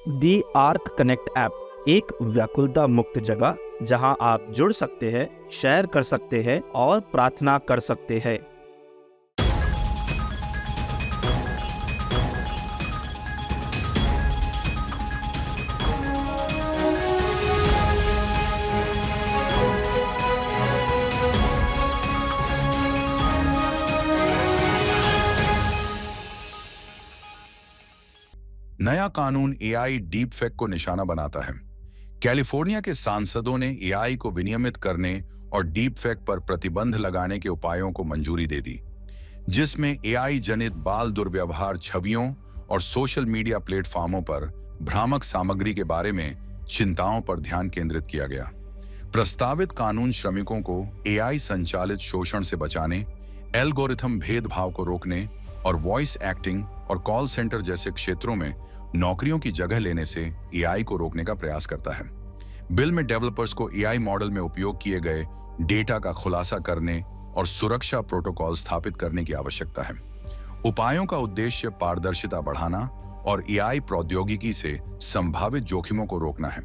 दी arc connect app एक व्याकुलता मुक्त जगह जहां आप जुड़ सकते हैं, शेयर कर सकते हैं और प्रार्थना कर सकते हैं। नया कानून एआई डीप फेक को निशाना बनाता है। कैलिफोर्निया के सांसदों ने एआई को विनियमित करने और डीप फेक पर प्रतिबंध लगाने के उपायों को मंजूरी दे दी, जिसमें एआई जनित बाल दुर्व्यवहार छवियों और सोशल मीडिया प्लेटफॉर्मों पर भ्रामक सामग्री के बारे में चिंताओं पर ध्यान केंद्रित किया गया। प्रस्तावित कानून श्रमिकों को एआई संचालित शोषण से बचाने, एल्गोरिथम भेदभाव को रोकने और वॉइस एक्टिंग और कॉल सेंटर जैसे क्षेत्रों में नौकरियों की जगह लेने से एआई को रोकने का प्रयास करता है। बिल में डेवलपर्स को एआई मॉडल में उपयोग किए गए डेटा का खुलासा करने और सुरक्षा प्रोटोकॉल स्थापित करने की आवश्यकता है। उपायों का उद्देश्य पारदर्शिता बढ़ाना और एआई प्रौद्योगिकी से संभावित जोखिमों को रोकना है।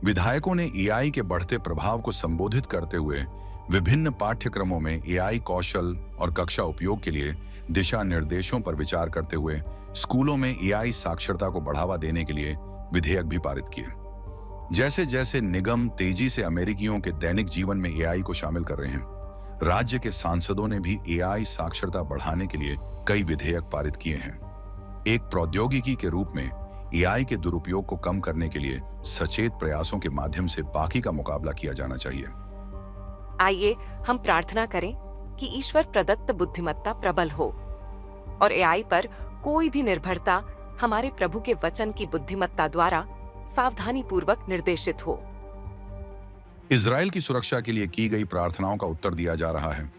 विधायकों ने एआई के बढ़ते प्रभाव को संबोधित करते हुए विभिन्न पाठ्यक्रमों में एआई कौशल और कक्षा उपयोग के लिए दिशा निर्देशों पर विचार करते हुए स्कूलों में एआई साक्षरता को बढ़ावा देने के लिए विधेयक भी पारित किए। जैसे जैसे निगम तेजी से अमेरिकियों के दैनिक जीवन में एआई को शामिल कर रहे हैं, राज्य के सांसदों ने भी एआई साक्षरता बढ़ाने के लिए कई विधेयक पारित किए हैं। एक प्रौद्योगिकी के रूप में एआई के दुरुपयोग को कम करने के लिए सचेत प्रयासों के माध्यम से बाकी का मुकाबला किया जाना चाहिए। आइए हम प्रार्थना करें कि ईश्वर प्रदत्त बुद्धिमत्ता प्रबल हो और एआई पर कोई भी निर्भरता हमारे प्रभु के वचन की बुद्धिमत्ता द्वारा सावधानी पूर्वक निर्देशित हो। इजराइल की सुरक्षा के लिए की गई प्रार्थनाओं का उत्तर दिया जा रहा है।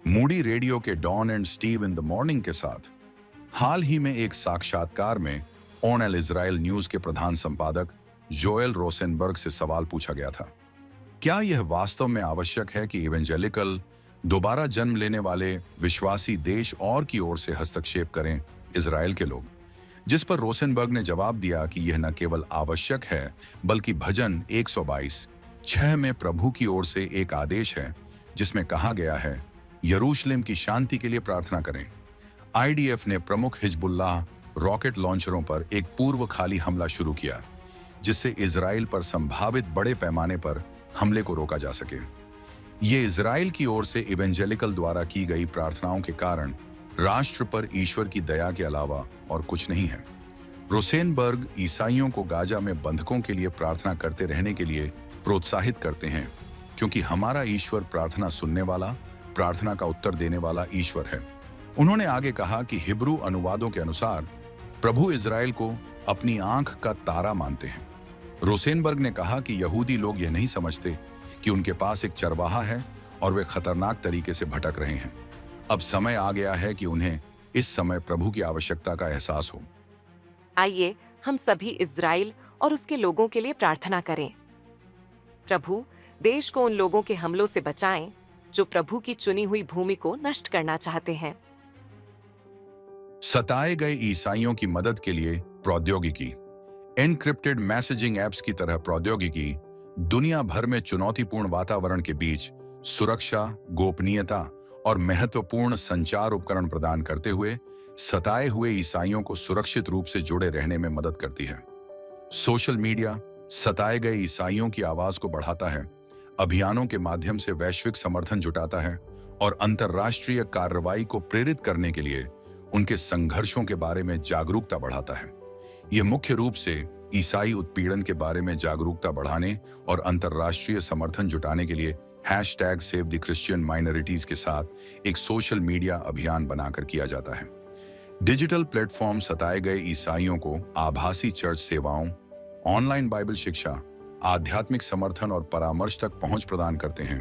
मूडी रेडियो के Don and Steve in the morning के साथ हाल ही में एक साक्षात्कार में ऑन एल इजराइल न्यूज के प्रधान संपादक जोएल रोसेनबर्ग से सवाल पूछा गया था, क्या यह वास्तव में आवश्यक है कि इवेंजेलिकल दोबारा जन्म लेने वाले विश्वासी देश और की ओर से हस्तक्षेप करें, इजराइल के लोग? जिस पर रोसेनबर्ग ने जवाब दिया कि यह न केवल आवश्यक है बल्कि भजन 122:6 में प्रभु की ओर से एक आदेश है, जिसमें कहा गया है, यरूशलेम की शांति के लिए प्रार्थना करें। आईडीएफ ने प्रमुख हिजबुल्लाह रॉकेट लॉन्चरों पर एक पूर्व खाली हमला शुरू किया, जिससे इजराइल पर संभावित बड़े पैमाने पर हमले को रोका जा सके। ये इजराइल की ओर से इवेंजेलिकल द्वारा की गई प्रार्थनाओं के कारण राष्ट्र पर ईश्वर की दया के अलावा और कुछ नहीं है। रोसेनबर्ग ईसाइयों को गाजा में बंधकों के लिए प्रार्थना करते रहने के लिए प्रोत्साहित करते हैं, क्योंकि हमारा ईश्वर प्रार्थना सुनने वाला, प्रार्थना का उत्तर देने वाला ईश्वर है। उन्होंने आगे कहा कि हिब्रू अनुवादों के अनुसार प्रभु इजराइल को अपनी आंख का तारा मानते हैं। रोसेनबर्ग ने कहा कि यहूदी लोग यह नहीं समझते कि उनके पास एक चरवाहा है और वे खतरनाक तरीके से भटक रहे हैं। अब समय आ गया है कि उन्हें इस समय प्रभु की आवश्यकता का एहसास हो। आइए हम सभी इजराइल और उसके लोगों के लिए प्रार्थना करें। प्रभु देश को उन लोगों के हमलों से बचाएं जो प्रभु की चुनी हुई भूमि को नष्ट करना चाहते हैं। सताए गए ईसाइयों की मदद के लिए प्रौद्योगिकी। एनक्रिप्टेड मैसेजिंग ऐप्स की तरह प्रौद्योगिकी दुनिया भर में चुनौतीपूर्ण वातावरण के बीच सुरक्षा, गोपनीयता और महत्वपूर्ण संचार उपकरण प्रदान करते हुए सताए हुए ईसाइयों को सुरक्षित रूप से जुड़े रहने में मदद करती है। सोशल मीडिया सताए गए ईसाइयों की आवाज को बढ़ाता है, अभियानों के माध्यम से वैश्विक समर्थन जुटाता है और अंतर्राष्ट्रीय कार्रवाई को प्रेरित करने के लिए उनके संघर्षों के बारे में जागरूकता बढ़ाता है। यह मुख्य रूप से ईसाई उत्पीड़न के बारे में जागरूकता बढ़ाने और अंतर्राष्ट्रीय समर्थन जुटाने के लिए #SaveTheChristianMinorities के साथ एक सोशल मीडिया अभियान बनाकर किया जाता है। डिजिटल प्लेटफॉर्म सताए गए ईसाइयों को आभासी चर्च सेवाओं, ऑनलाइन बाइबल शिक्षा, आध्यात्मिक समर्थन और परामर्श तक पहुंच प्रदान करते हैं।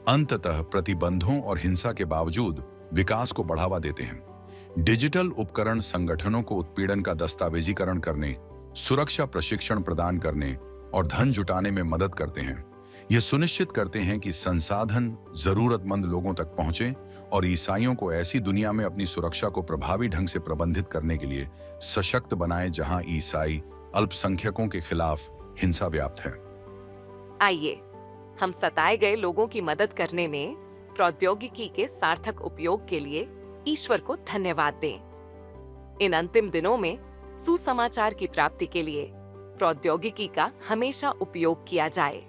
अंततः प्रतिबंधों और हिंसा के बावजूद विकास को बढ़ावा देते हैं। डिजिटल उपकरण संगठनों को उत्पीड़न का दस्तावेजीकरण करने, सुरक्षा प्रशिक्षण प्रदान करने और धन जुटाने में मदद करते हैं। यह सुनिश्चित करते हैं कि संसाधन जरूरतमंद लोगों तक पहुंचे और ईसाइयों को ऐसी दुनिया में अपनी सुरक्षा को प्रभावी ढंग से प्रबंधित करने के लिए सशक्त बनाएं जहां ईसाई अल्पसंख्यकों के खिलाफ हिंसा व्याप्त है। आइए हम सताए गए लोगों की मदद करने में प्रौद्योगिकी के सार्थक उपयोग के लिए ईश्वर को धन्यवाद दें। इन अंतिम दिनों में सुसमाचार की प्राप्ति के लिए प्रौद्योगिकी का हमेशा उपयोग किया जाए।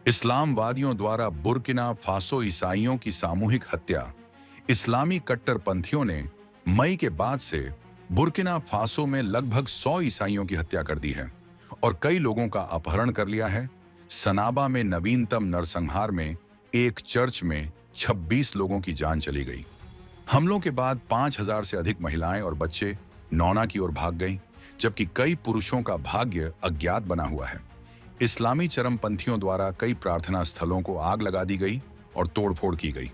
इस्लामवादियों द्वारा बुर्किना फासो ईसाइयों की सामूहिक हत्या। इस्लामी कट्टरपंथियों ने मई के बाद से बुर्किना फासो में लगभग 100 ईसाइयों की हत्या कर दी है और कई लोगों का अपहरण कर लिया है। सनाबा में नवीनतम नरसंहार में एक चर्च में 26 लोगों की जान चली गई। हमलों के बाद 5000 से अधिक महिलाएं और बच्चे नौना की ओर भाग गईं, जबकि कई पुरुषों का भाग्य अज्ञात बना हुआ है। इस्लामी चरमपंथियों द्वारा कई प्रार्थना स्थलों को आग लगा दी गई और तोड़फोड़ की गई।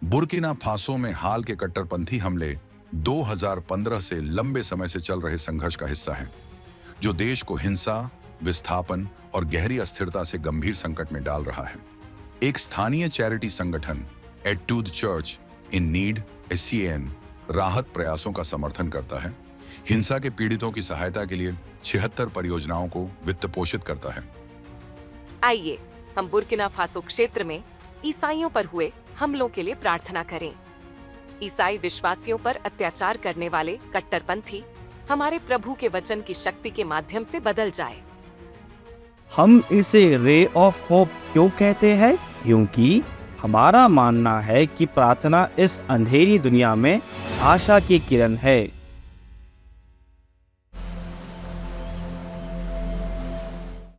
बुर्किना फासो में हाल के कट्टरपंथी हमले 2015 से लंबे समय से चल रहे संघर्ष का हिस्सा हैं, जो देश को हिंसा, विस्थापन और गहरी अस्थिरता से गंभीर संकट में डाल रहा है। एक स्थानीय चैरिटी संगठन aid to the church in need (SCN) राहत प्रयासों का समर्थन करता है। हिंसा के पीड़ितों की सहायता के लिए 76 परियोजनाओं को वित्त पोषित करता है। आइए हम बुर्किना फासो क्षेत्र में ईसाइयों पर हुए हमलों के लिए प्रार्थना करें। ईसाई विश्वासियों पर अत्याचार करने वाले कट्टरपंथी हमारे प्रभु के वचन की शक्ति के माध्यम से बदल जाए। हम इसे रे ऑफ होप क्यों कहते हैं? क्योंकि हमारा मानना है कि प्रार्थना इस अंधेरी दुनिया में आशा की किरण है।